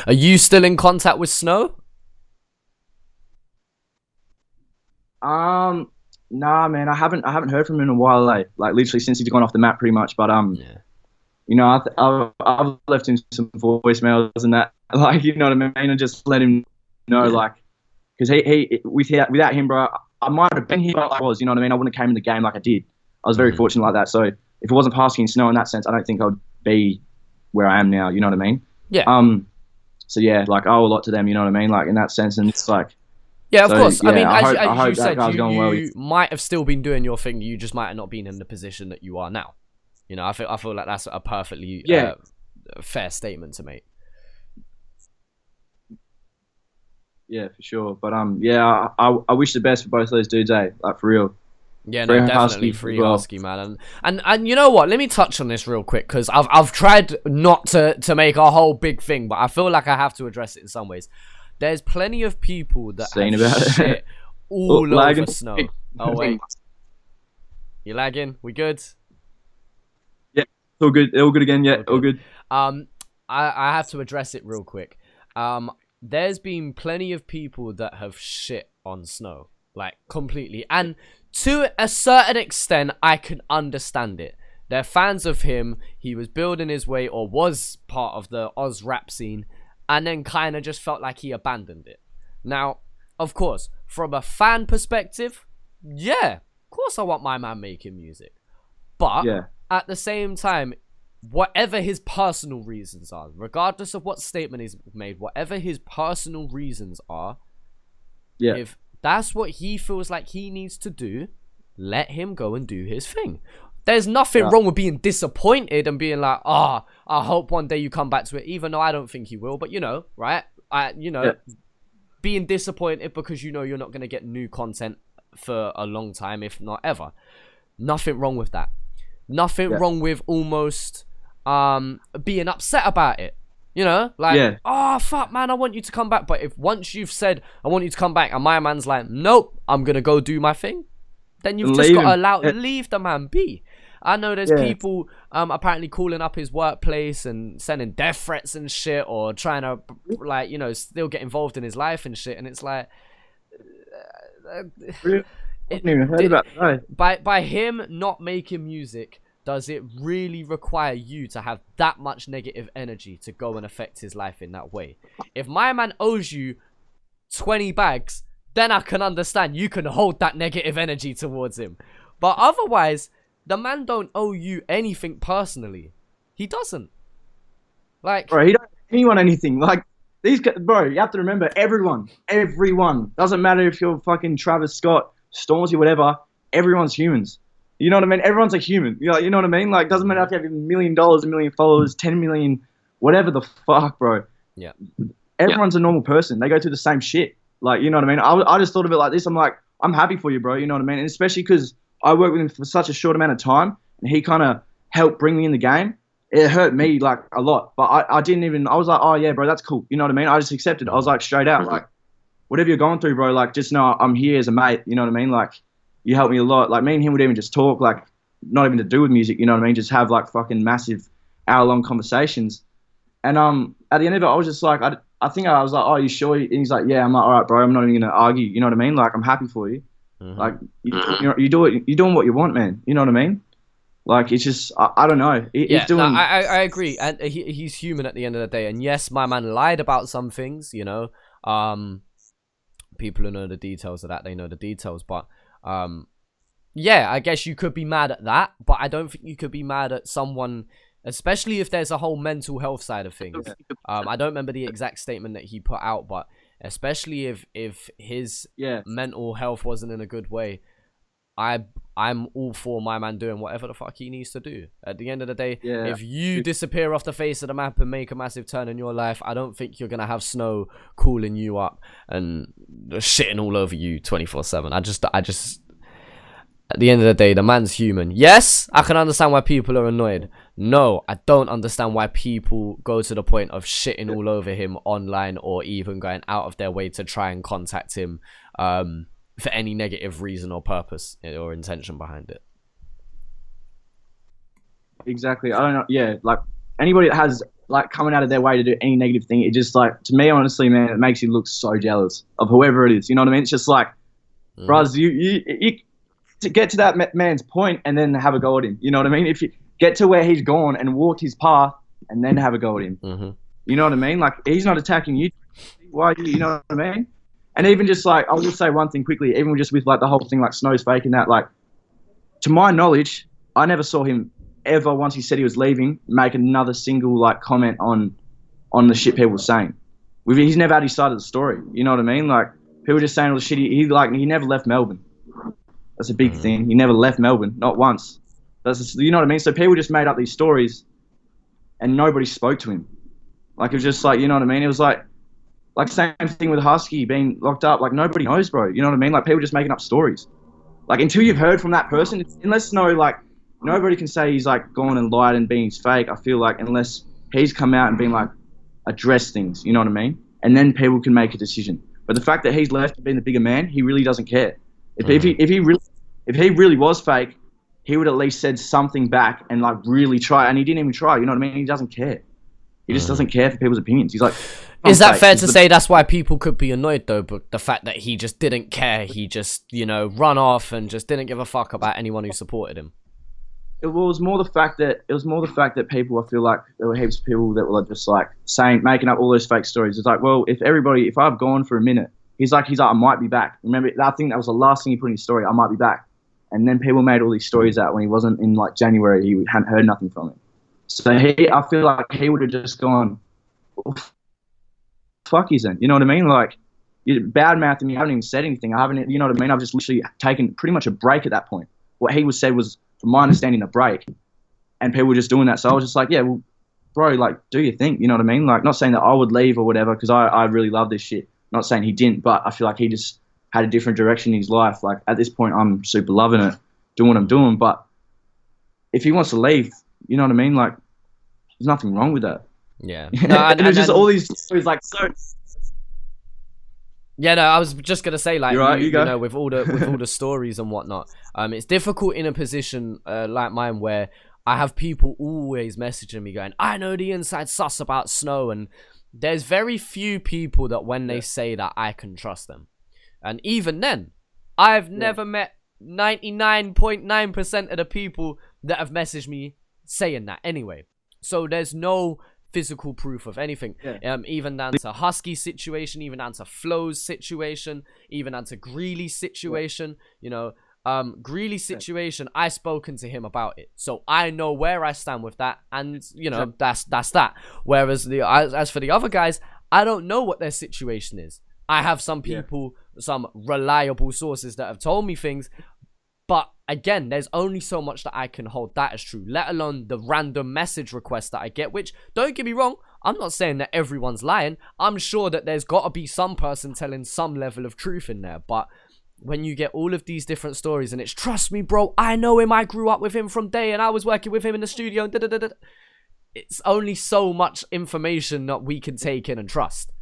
Are you still in contact with Snow? Nah, man, I haven't heard from him in a while, like literally since he's gone off the map, pretty much. But Yeah. you know, I've left him some voicemails and that, like, you know what I mean, and just let him know, like, because he without him, bro, I might have been here, but I was, you know what I mean. I wouldn't have came in the game like I did. I was very fortunate like that. So if it wasn't passing Snow in that sense, I don't think I'd be where I am now. You know what I mean? Yeah. So yeah, like I owe a lot to them. You know what I mean? Like in that sense, and it's like. Yeah, of So, course. yeah, I mean, I as hope you that said, guy's going well. you might have still been doing your thing. You just might have not been in the position that you are now. You know, I feel like that's a perfectly fair statement to make. Yeah, for sure. But yeah, I wish the best for both of those dudes, like for real. Yeah, Free no, definitely Husky free as well. Husky, man. And you know what? Let me touch on this real quick because I've tried not to make a whole big thing, but I feel like I have to address it in some ways. There's plenty of people that Saying have about it. shit all Lagging. over Snow. Oh wait, you lagging? We good? Yeah, all good. All good again. Yeah, all good. I have to address it real quick. There's been plenty of people that have shit on Snow, like completely, and to a certain extent, I can understand it. They're fans of him. He was building his way, or was part of the Oz rap scene, and then kind of just felt like he abandoned it. Now, of course, from a fan perspective, yeah, of course I want my man making music. But Yeah. at the same time, whatever his personal reasons are, regardless of what statement he's made, whatever his personal reasons are, Yeah. if that's what he feels like he needs to do, let him go and do his thing. There's nothing wrong with being disappointed and being like, I hope one day you come back to it, even though I don't think he will. But you know, right? Being disappointed because you know you're not going to get new content for a long time, if not ever. Nothing wrong with that. Nothing wrong with almost being upset about it. You know, like, oh, fuck, man, I want you to come back. But if once you've said, I want you to come back, and my man's like, nope, I'm going to go do my thing, then you've just got to leave the man be. I know there's people apparently calling up his workplace and sending death threats and shit, or trying to, like, you know, still get involved in his life and shit. And it's like, I haven't even heard about that. by him not making music, does it really require you to have that much negative energy to go and affect his life in that way? If my man owes you 20 bags, then I can understand you can hold that negative energy towards him. But otherwise, the man don't owe you anything personally. He doesn't. Like, Bro, he don't owe anyone anything. Like, bro, you have to remember, everyone, doesn't matter if you're fucking Travis Scott, Stormzy, whatever, everyone's humans. You know what I mean? Everyone's a human. You know what I mean? Like, doesn't matter if you have $1 million, 1 million followers, 10 million, whatever the fuck, bro. Yeah. Everyone's a normal person. They go through the same shit. Like, you know what I mean? I just thought of it like this. I'm like, I'm happy for you, bro. You know what I mean? And especially because I worked with him for such a short amount of time, and he kind of helped bring me in the game. It hurt me, like, a lot. But I was like, oh, yeah, bro, that's cool. You know what I mean? I just accepted it. I was like, straight out, like, whatever you're going through, bro, like, just know I'm here as a mate. You know what I mean? Like, you helped me a lot. Like, me and him would even just talk, like, not even to do with music, you know what I mean? Just have, like, fucking massive hour-long conversations. And at the end of it, I was just like, I think I was like, oh, you sure? And he's like, yeah. I'm like, all right, bro, I'm not even going to argue. You know what I mean? Like, I'm happy for you. Like, you're doing what you want, man. You know what I mean? Like, it's just, I don't know. He's doing... No, I agree. And he's human at the end of the day. And yes, my man lied about some things, you know. People who know the details of that, they know the details. But, yeah, I guess you could be mad at that. But I don't think you could be mad at someone, especially if there's a whole mental health side of things. I don't remember the exact statement that he put out, but especially if his mental health wasn't in a good way, I'm all for my man doing whatever the fuck he needs to do. At the end of the day, if you disappear off the face of the map and make a massive turn in your life, I don't think you're gonna have Snow calling you up and shitting all over you 24/7. I just at the end of the day, the man's human. Yes, I can understand why people are annoyed. No, I don't understand why people go to the point of shitting all over him online, or even going out of their way to try and contact him for any negative reason or purpose or intention behind it. Exactly. I don't know. Yeah, like, anybody that has like coming out of their way to do any negative thing. It just like, to me, honestly, man, it makes you look so jealous of whoever it is. You know what I mean? It's just like, brothers, you to get to that man's point and then have a go at him. You know what I mean? If you get to where he's gone and walked his path and then have a go at him. You know what I mean? Like, he's not attacking you. Why? You know what I mean? And even just like, I'll just say one thing quickly, even just with like the whole thing like Snow's fake and that, like, to my knowledge, I never saw him ever, once he said he was leaving, make another single like comment on the shit people were saying. He's never had his side of the story. You know what I mean? Like, people just saying all the shit. He never left Melbourne. That's a big thing. He never left Melbourne, not once. You know what I mean? So people just made up these stories, and nobody spoke to him. Like, it was just like, you know what I mean? It was like same thing with Husky being locked up. Like, nobody knows, bro. You know what I mean? Like, people just making up stories. Like, until you've heard from that person, unless like, nobody can say he's like gone and lied and being fake. I feel like unless he's come out and been like, address things. You know what I mean? And then people can make a decision. But the fact that he's left being the bigger man, he really doesn't care. If he really was fake, he would at least said something back and like really try. And he didn't even try. You know what I mean? He doesn't care. He just doesn't care for people's opinions. He's like, is that fair to say that's why people could be annoyed though? But the fact that he just didn't care, he just, you know, run off and just didn't give a fuck about anyone who supported him. It was more the fact that people, I feel like there were heaps of people that were just like making up all those fake stories. It's like, well, if I've gone for a minute, he's like, I might be back. Remember, I think that was the last thing he put in his story. I might be back. And then people made all these stories out when he wasn't in like January. He hadn't heard nothing from him. So I feel like he would have just gone, well, fuck you then. You know what I mean? Like, you bad mouthing me. I haven't even said anything. You know what I mean? I've just literally taken pretty much a break at that point. What he said was, from my understanding, a break. And people were just doing that. So I was just like, yeah, well, bro, like, do your thing. You know what I mean? Like, not saying that I would leave or whatever, because I really love this shit. Not saying he didn't, but I feel like he just had a different direction in his life. Like, at this point, I'm super loving it, doing what I'm doing. But if he wants to leave, you know what I mean? Like, there's nothing wrong with that. Yeah. No, and it's just all these stories, like, so. Yeah, no, I was just gonna say, like, right, you know, with all the stories and whatnot, it's difficult in a position like mine where I have people always messaging me going, I know the inside sus about Snow, and there's very few people that when they say that I can trust them. And even then, I've never met 99.9% of the people that have messaged me saying that anyway. So there's no physical proof of anything. Even down to Husky's situation, even down to Flo's situation, even down to Greely's situation. You know, Greely's situation, I spoken to him about it, so I know where I stand with that, and you know, that's that. Whereas as for the other guys, I don't know what their situation is. I have some people, some reliable sources that have told me things, but again, there's only so much that I can hold that as true, let alone the random message requests that I get, which, don't get me wrong, I'm not saying that everyone's lying. I'm sure that there's got to be some person telling some level of truth in there, but when you get all of these different stories and it's, trust me, bro, I know him, I grew up with him from day and I was working with him in the studio, and it's only so much information that we can take in and trust.